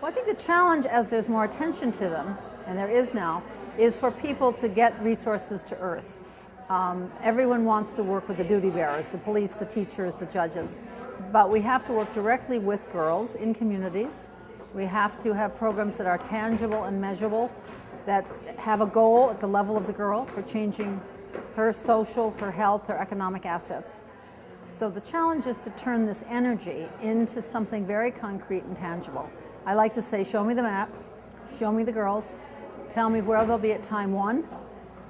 Well, I think the challenge, as there's more attention to them, and there is now, is for people to get resources to earth. Everyone wants to work with the duty bearers, the police, the teachers, the judges, but we have to work directly with girls in communities. We have to have programs that are tangible and measurable, that have a goal at the level of the girl for changing her social, her health, her economic assets. So the challenge is to turn this energy into something very concrete and tangible. I like to say, show me the map, show me the girls, tell me where they'll be at time 1,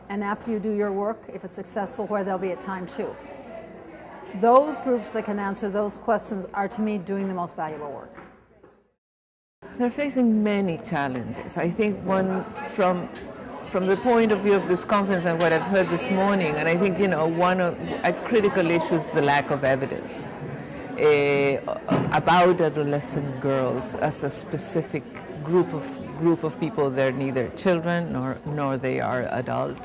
and after you do your work, if it's successful, where they'll be at time 2. Those groups that can answer those questions are, to me, doing the most valuable work. They're facing many challenges. I think one from the point of view of this conference and what I've heard this morning, and I think, one of a critical issue is the lack of evidence about adolescent girls as a specific group of people. They're neither children nor they are adult,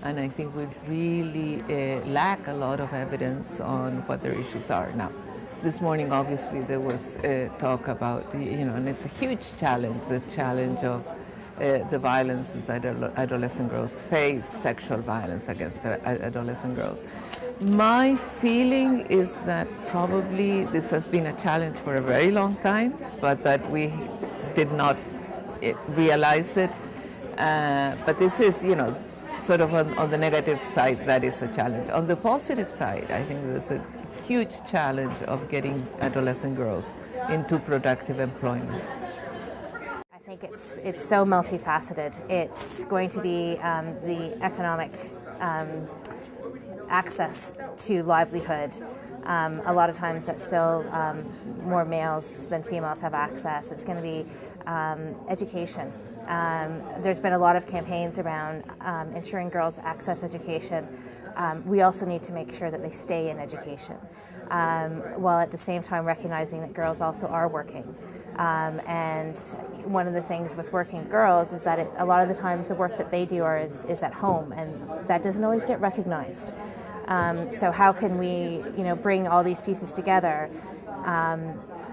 and I think we really lack a lot of evidence on what their issues are now. This morning, obviously, there was talk about, and it's a huge challenge, the challenge of the violence that adolescent girls face, sexual violence against adolescent girls. My feeling is that probably this has been a challenge for a very long time, but that we did not realize it. But this is, sort of on the negative side, that is a challenge. On the positive side, I think there's a huge challenge of getting adolescent girls into productive employment. I think it's so multifaceted. It's going to be the economic access to livelihood. A lot of times that's still more males than females have access. It's going to be education. There's been a lot of campaigns around ensuring girls access education. We also need to make sure that they stay in education, while at the same time recognizing that girls also are working. And one of the things with working girls is that a lot of the times the work that they do is at home, and that doesn't always get recognized. So how can we, bring all these pieces together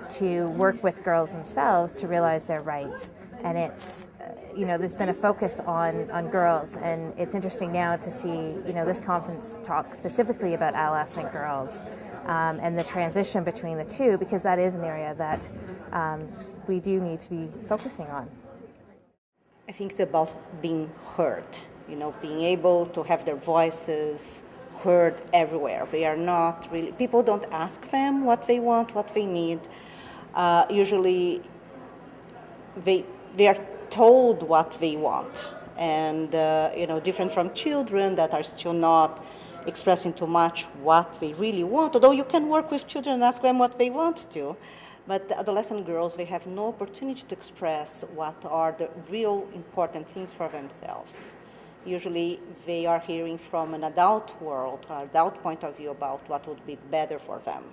to work with girls themselves to realize their rights? And it's, there's been a focus on girls, and it's interesting now to see, this conference talk specifically about adolescent girls and the transition between the two, because that is an area that we do need to be focusing on. I think it's about being heard, being able to have their voices heard everywhere. They are not really, people don't ask them what they want, what they need. Usually they are told what they want, and different from children that are still not expressing too much what they really want, although you can work with children and ask them what they want to. But adolescent girls, they have no opportunity to express what are the real important things for themselves. Usually they are hearing from an adult world, an adult point of view about what would be better for them.